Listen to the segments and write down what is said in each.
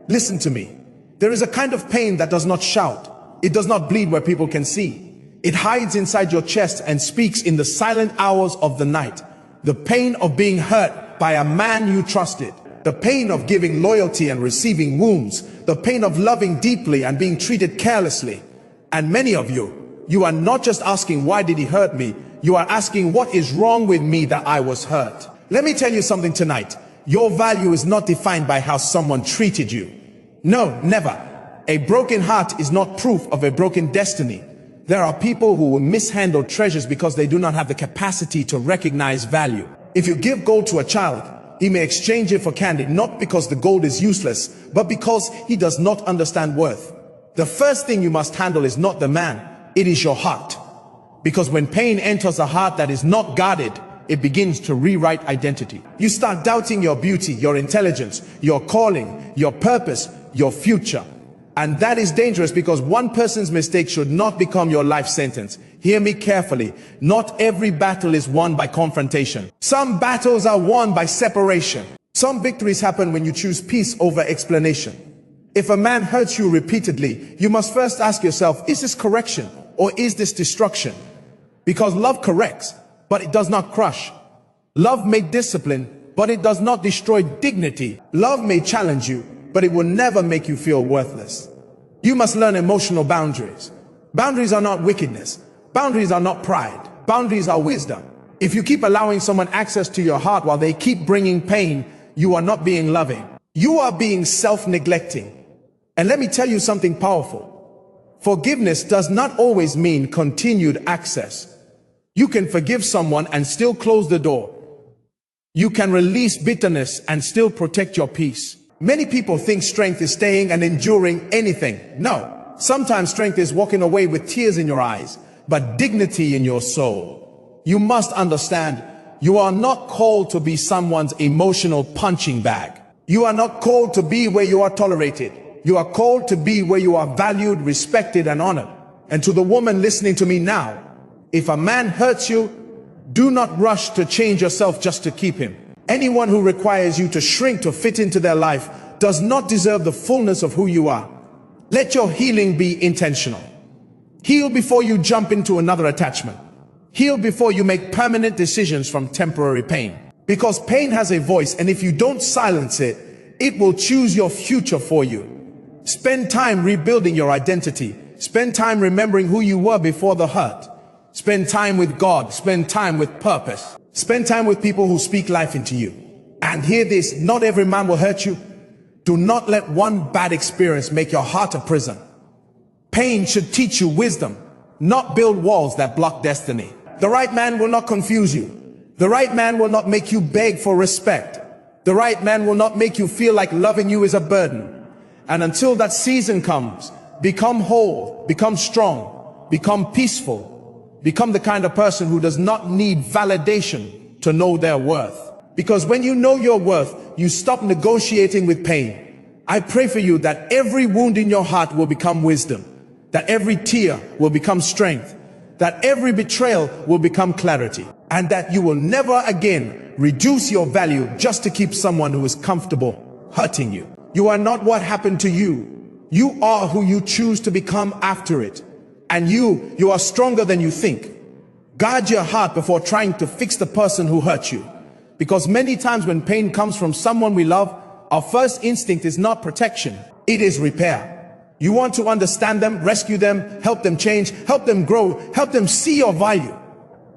Listen to me. There is a kind of pain that does not shout. It does not bleed where people can see. It hides inside your chest and speaks in the silent hours of the night. The pain of being hurt by a man you trusted. The pain of giving loyalty and receiving wounds. The pain of loving deeply and being treated carelessly. And many of you are not just asking, why did he hurt me? You are asking, what is wrong with me that I was hurt? Let me tell you something tonight. Your value is not defined by how someone treated you. No, never. A broken heart is not proof of a broken destiny. There are people who will mishandle treasures because they do not have the capacity to recognize value. If you give gold to a child, he may exchange it for candy, not because the gold is useless, but because he does not understand worth. The first thing you must handle is not the man, it is your heart. Because when pain enters a heart that is not guarded, it begins to rewrite identity. You start doubting your beauty, your intelligence, your calling, your purpose, your future. And that is dangerous because one person's mistake should not become your life sentence. Hear me carefully. Not every battle is won by confrontation. Some battles are won by separation. Some victories happen when you choose peace over explanation. If a man hurts you repeatedly, you must first ask yourself, is this correction or is this destruction? Because love corrects, but it does not crush. Love may discipline, but it does not destroy dignity. Love may challenge you, but it will never make you feel worthless. You must learn emotional boundaries. Boundaries are not wickedness. Boundaries are not pride. Boundaries are wisdom. If you keep allowing someone access to your heart while they keep bringing pain, you are not being loving. You are being self-neglecting. And let me tell you something powerful. Forgiveness does not always mean continued access. You can forgive someone and still close the door. You can release bitterness and still protect your peace. Many people think strength is staying and enduring anything. No, sometimes strength is walking away with tears in your eyes, but dignity in your soul. You must understand, you are not called to be someone's emotional punching bag. You are not called to be where you are tolerated. You are called to be where you are valued, respected, and honored. And to the woman listening to me now, if a man hurts you, do not rush to change yourself just to keep him. Anyone who requires you to shrink to fit into their life does not deserve the fullness of who you are. Let your healing be intentional. Heal before you jump into another attachment. Heal before you make permanent decisions from temporary pain. Because pain has a voice, and if you don't silence it, it will choose your future for you. Spend time rebuilding your identity. Spend time remembering who you were before the hurt. Spend time with God. Spend time with purpose. Spend time with people who speak life into you. And hear this, not every man will hurt you. Do not let one bad experience make your heart a prison. Pain should teach you wisdom, not build walls that block destiny. The right man will not confuse you. The right man will not make you beg for respect. The right man will not make you feel like loving you is a burden. And until that season comes, become whole, become strong, become peaceful. Become the kind of person who does not need validation to know their worth. Because when you know your worth, you stop negotiating with pain. I pray for you that every wound in your heart will become wisdom, that every tear will become strength, that every betrayal will become clarity, and that you will never again reduce your value just to keep someone who is comfortable hurting you. You are not what happened to you. You are who you choose to become after it. And you are stronger than you think. Guard your heart before trying to fix the person who hurt you. Because many times when pain comes from someone we love, our first instinct is not protection, it is repair. You want to understand them, rescue them, help them change, help them grow, help them see your value.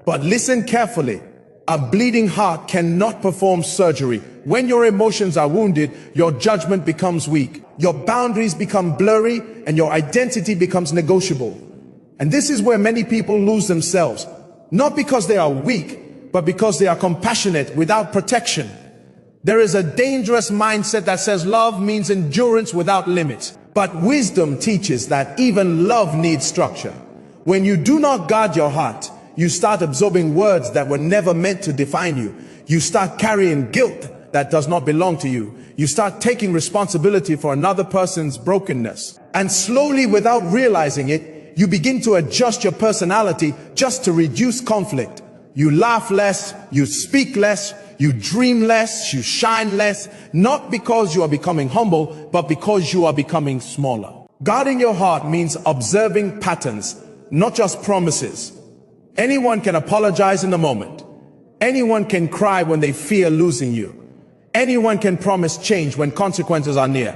But listen carefully. A bleeding heart cannot perform surgery. When your emotions are wounded, your judgment becomes weak. Your boundaries become blurry and your identity becomes negotiable. And this is where many people lose themselves, not because they are weak, but because they are compassionate without protection. There is a dangerous mindset that says love means endurance without limits. But wisdom teaches that even love needs structure. When you do not guard your heart, you start absorbing words that were never meant to define you. You start carrying guilt that does not belong to you. You start taking responsibility for another person's brokenness. And slowly, without realizing it, you begin to adjust your personality just to reduce conflict. You laugh less, you speak less, you dream less, you shine less, not because you are becoming humble, but because you are becoming smaller. Guarding your heart means observing patterns, not just promises. Anyone can apologize in the moment. Anyone can cry when they fear losing you. Anyone can promise change when consequences are near.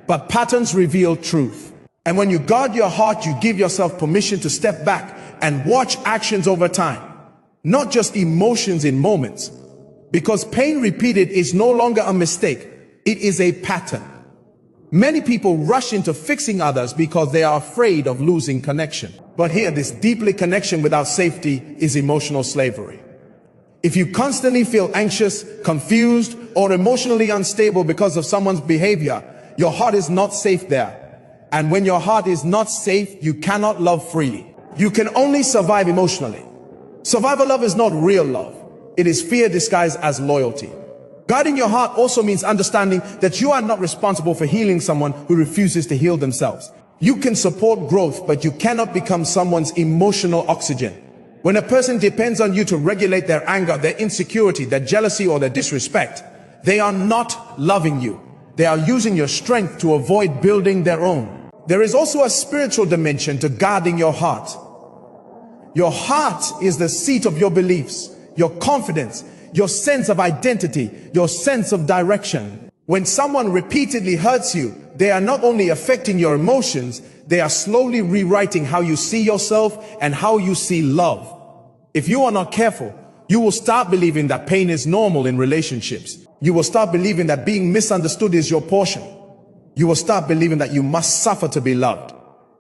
But patterns reveal truth. And when you guard your heart, you give yourself permission to step back and watch actions over time, not just emotions in moments. Because pain repeated is no longer a mistake, it is a pattern. Many people rush into fixing others because they are afraid of losing connection. But here, this deeply connection without safety is emotional slavery. If you constantly feel anxious, confused, or emotionally unstable because of someone's behavior, your heart is not safe there. And when your heart is not safe, you cannot love freely. You can only survive emotionally. Survival love is not real love. It is fear disguised as loyalty. Guarding your heart also means understanding that you are not responsible for healing someone who refuses to heal themselves. You can support growth, but you cannot become someone's emotional oxygen. When a person depends on you to regulate their anger, their insecurity, their jealousy, or their disrespect, they are not loving you. They are using your strength to avoid building their own. There is also a spiritual dimension to guarding your heart. Your heart is the seat of your beliefs, your confidence, your sense of identity, your sense of direction. When someone repeatedly hurts you, they are not only affecting your emotions, they are slowly rewriting how you see yourself and how you see love. If you are not careful, you will start believing that pain is normal in relationships. You will start believing that being misunderstood is your portion. You will start believing that you must suffer to be loved.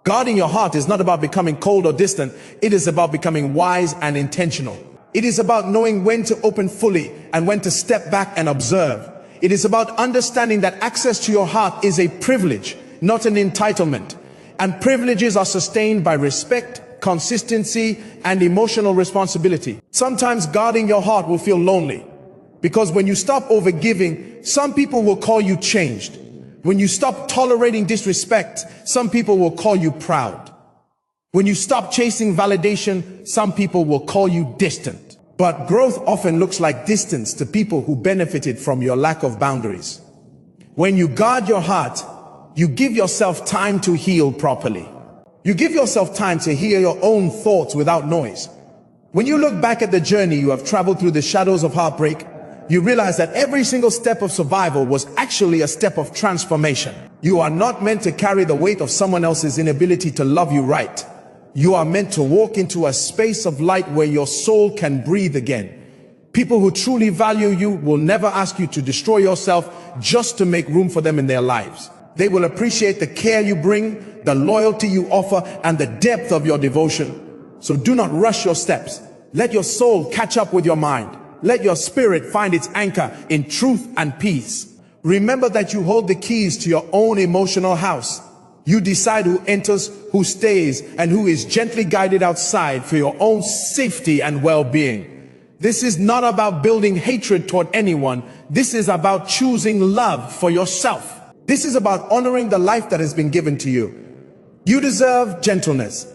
Guarding your heart is not about becoming cold or distant. It is about becoming wise and intentional. It is about knowing when to open fully and when to step back and observe. It is about understanding that access to your heart is a privilege, not an entitlement. And privileges are sustained by respect, consistency, and emotional responsibility. Sometimes guarding your heart will feel lonely, because when you stop overgiving, some people will call you changed. When you stop tolerating disrespect, some people will call you proud. When you stop chasing validation, some people will call you distant. But growth often looks like distance to people who benefited from your lack of boundaries. When you guard your heart, you give yourself time to heal properly. You give yourself time to hear your own thoughts without noise. When you look back at the journey you have traveled through the shadows of heartbreak, you realize that every single step of survival was actually a step of transformation. You are not meant to carry the weight of someone else's inability to love you right. You are meant to walk into a space of light where your soul can breathe again. People who truly value you will never ask you to destroy yourself just to make room for them in their lives. They will appreciate the care you bring, the loyalty you offer, and the depth of your devotion. So do not rush your steps. Let your soul catch up with your mind. Let your spirit find its anchor in truth and peace. Remember that you hold the keys to your own emotional house. You decide who enters, who stays, and who is gently guided outside for your own safety and well-being. This is not about building hatred toward anyone. This is about choosing love for yourself. This is about honoring the life that has been given to you. You deserve gentleness.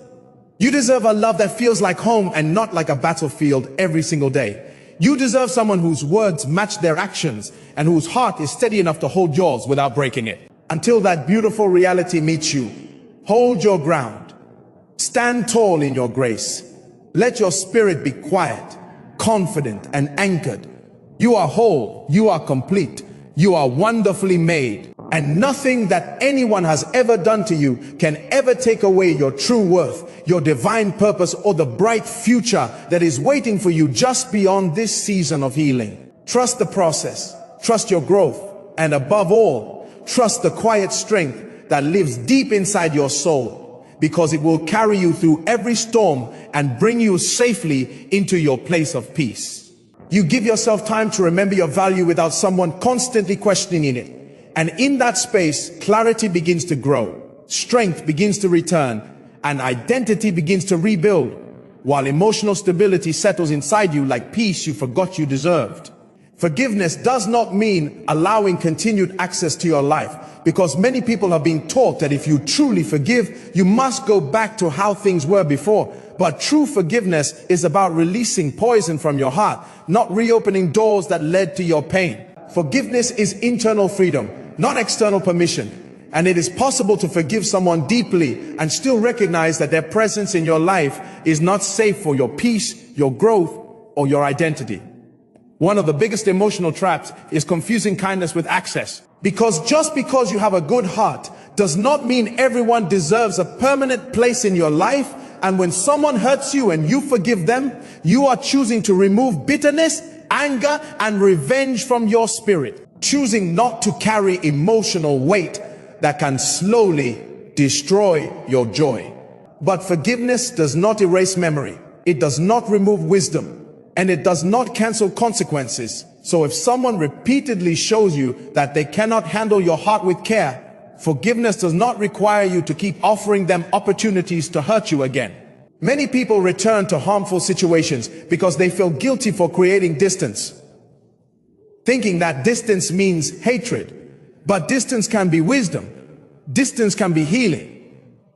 You deserve a love that feels like home and not like a battlefield every single day. You deserve someone whose words match their actions and whose heart is steady enough to hold yours without breaking it. Until that beautiful reality meets you, hold your ground. Stand tall in your grace. Let your spirit be quiet, confident, and anchored. You are whole. You are complete. You are wonderfully made. And nothing that anyone has ever done to you can ever take away your true worth, your divine purpose, or the bright future that is waiting for you just beyond this season of healing. Trust the process, trust your growth, and above all, trust the quiet strength that lives deep inside your soul, because it will carry you through every storm and bring you safely into your place of peace. You give yourself time to remember your value without someone constantly questioning it. And in that space, clarity begins to grow, strength begins to return, and identity begins to rebuild, while emotional stability settles inside you like peace you forgot you deserved. Forgiveness does not mean allowing continued access to your life, because many people have been taught that if you truly forgive, you must go back to how things were before. But true forgiveness is about releasing poison from your heart, not reopening doors that led to your pain. Forgiveness is internal freedom, not external permission. And it is possible to forgive someone deeply and still recognize that their presence in your life is not safe for your peace, your growth, or your identity. One of the biggest emotional traps is confusing kindness with access. Because just because you have a good heart does not mean everyone deserves a permanent place in your life. And when someone hurts you and you forgive them, you are choosing to remove bitterness, anger, and revenge from your spirit. Choosing not to carry emotional weight that can slowly destroy your joy. But forgiveness does not erase memory. It does not remove wisdom. And it does not cancel consequences. So if someone repeatedly shows you that they cannot handle your heart with care, forgiveness does not require you to keep offering them opportunities to hurt you again. Many people return to harmful situations because they feel guilty for creating distance, thinking that distance means hatred. But distance can be wisdom. Distance can be healing.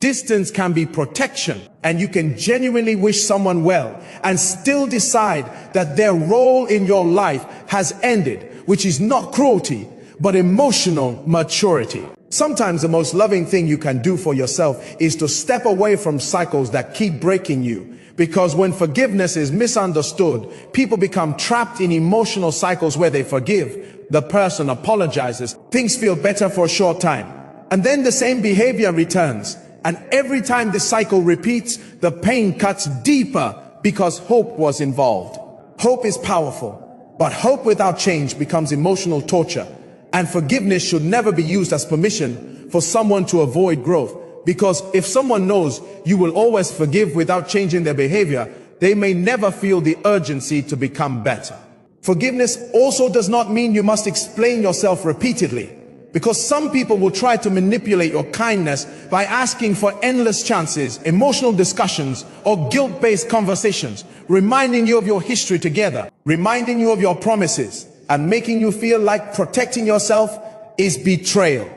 Distance can be protection, and you can genuinely wish someone well and still decide that their role in your life has ended, which is not cruelty, but emotional maturity. Sometimes the most loving thing you can do for yourself is to step away from cycles that keep breaking you. Because when forgiveness is misunderstood, people become trapped in emotional cycles where they forgive, the person apologizes, things feel better for a short time, and then the same behavior returns. And every time the cycle repeats, the pain cuts deeper because hope was involved. Hope is powerful, but hope without change becomes emotional torture. And forgiveness should never be used as permission for someone to avoid growth. Because if someone knows you will always forgive without changing their behavior, they may never feel the urgency to become better. Forgiveness also does not mean you must explain yourself repeatedly. Because some people will try to manipulate your kindness by asking for endless chances, emotional discussions, or guilt-based conversations, reminding you of your history together, reminding you of your promises, and making you feel like protecting yourself is betrayal.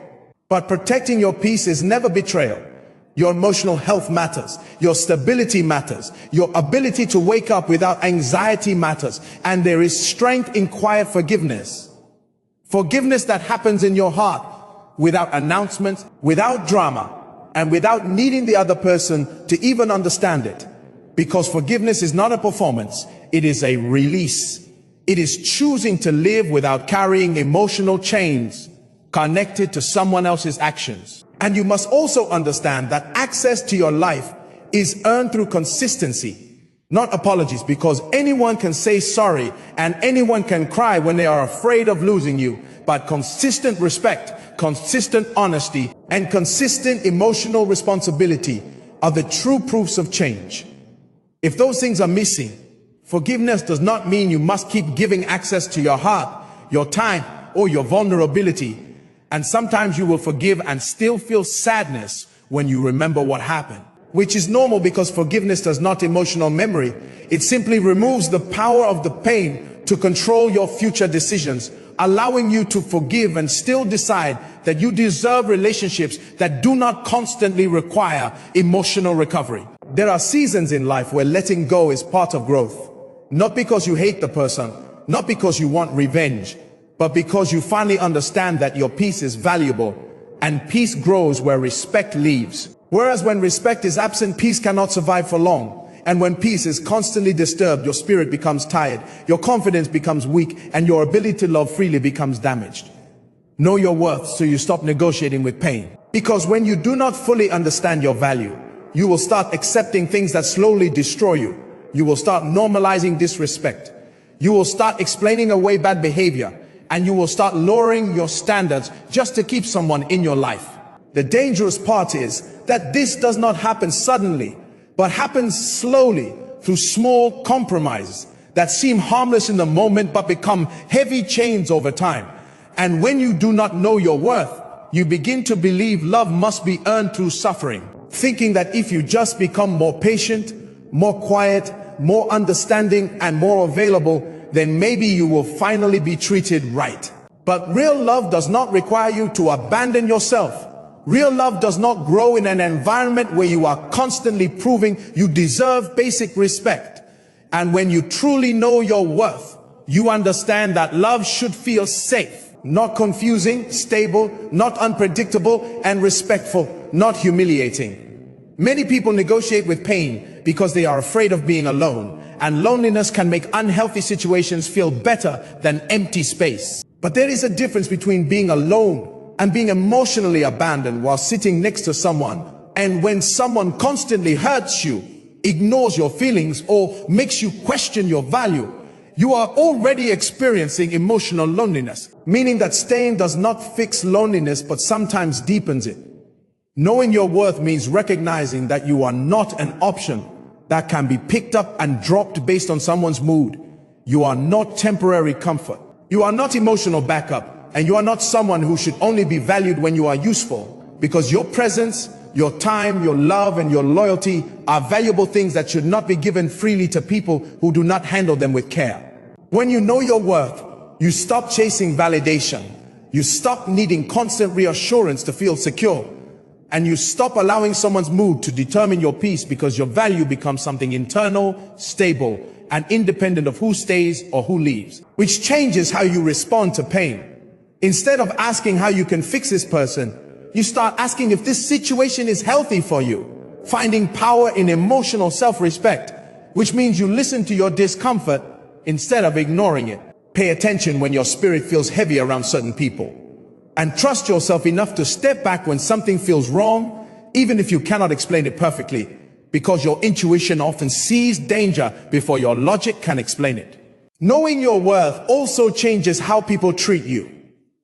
But protecting your peace is never betrayal. Your emotional health matters. Your stability matters. Your ability to wake up without anxiety matters. And there is strength in quiet forgiveness. Forgiveness that happens in your heart without announcements, without drama, and without needing the other person to even understand it. Because forgiveness is not a performance, it is a release. It is choosing to live without carrying emotional chains connected to someone else's actions. And you must also understand that access to your life is earned through consistency, not apologies, because anyone can say sorry and anyone can cry when they are afraid of losing you. But consistent respect, consistent honesty, and consistent emotional responsibility are the true proofs of change. If those things are missing, forgiveness does not mean you must keep giving access to your heart, your time, or your vulnerability. And sometimes you will forgive and still feel sadness when you remember what happened. Which is normal, because forgiveness does not emotional memory. It simply removes the power of the pain to control your future decisions, allowing you to forgive and still decide that you deserve relationships that do not constantly require emotional recovery. There are seasons in life where letting go is part of growth. Not because you hate the person, not because you want revenge, but because you finally understand that your peace is valuable, and peace grows where respect leaves. Whereas when respect is absent, peace cannot survive for long. And when peace is constantly disturbed, your spirit becomes tired, your confidence becomes weak, and your ability to love freely becomes damaged. Know your worth so you stop negotiating with pain. Because when you do not fully understand your value, you will start accepting things that slowly destroy you. You will start normalizing disrespect. You will start explaining away bad behavior, and you will start lowering your standards just to keep someone in your life. The dangerous part is that this does not happen suddenly, but happens slowly through small compromises that seem harmless in the moment but become heavy chains over time. And when you do not know your worth, you begin to believe love must be earned through suffering, thinking that if you just become more patient, more quiet, more understanding, and more available, then maybe you will finally be treated right. But real love does not require you to abandon yourself. Real love does not grow in an environment where you are constantly proving you deserve basic respect. And when you truly know your worth, you understand that love should feel safe, not confusing, stable, not unpredictable, and respectful, not humiliating. Many people negotiate with pain because they are afraid of being alone, and loneliness can make unhealthy situations feel better than empty space. But there is a difference between being alone and being emotionally abandoned while sitting next to someone. And when someone constantly hurts you, ignores your feelings, or makes you question your value, you are already experiencing emotional loneliness, meaning that staying does not fix loneliness but sometimes deepens it. Knowing your worth means recognizing that you are not an option that can be picked up and dropped based on someone's mood. You are not temporary comfort. You are not emotional backup, and you are not someone who should only be valued when you are useful, because your presence, your time, your love, and your loyalty are valuable things that should not be given freely to people who do not handle them with care. When you know your worth, you stop chasing validation. You stop needing constant reassurance to feel secure. And you stop allowing someone's mood to determine your peace, because your value becomes something internal, stable, and independent of who stays or who leaves, which changes how you respond to pain. Instead of asking how you can fix this person, you start asking if this situation is healthy for you, finding power in emotional self-respect, which means you listen to your discomfort instead of ignoring it. Pay attention when your spirit feels heavy around certain people. And trust yourself enough to step back when something feels wrong, even if you cannot explain it perfectly, because your intuition often sees danger before your logic can explain it. Knowing your worth also changes how people treat you,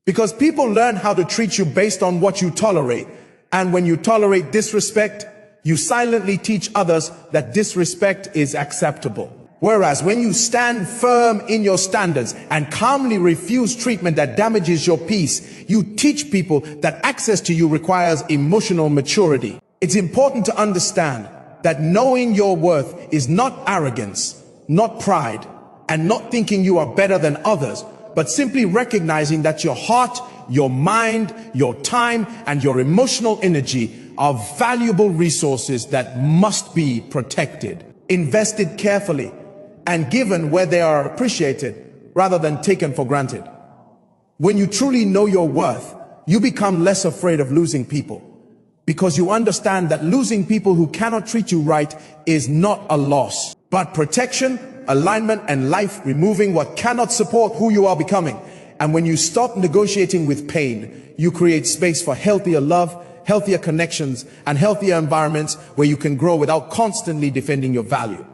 because people learn how to treat you based on what you tolerate. And when you tolerate disrespect, you silently teach others that disrespect is acceptable. Whereas when you stand firm in your standards and calmly refuse treatment that damages your peace, you teach people that access to you requires emotional maturity. It's important to understand that knowing your worth is not arrogance, not pride, and not thinking you are better than others, but simply recognizing that your heart, your mind, your time, and your emotional energy are valuable resources that must be protected, invested carefully, and given where they are appreciated rather than taken for granted. When you truly know your worth, you become less afraid of losing people, because you understand that losing people who cannot treat you right is not a loss, but protection, alignment, and life removing what cannot support who you are becoming. And when you stop negotiating with pain, you create space for healthier love, healthier connections, and healthier environments where you can grow without constantly defending your value.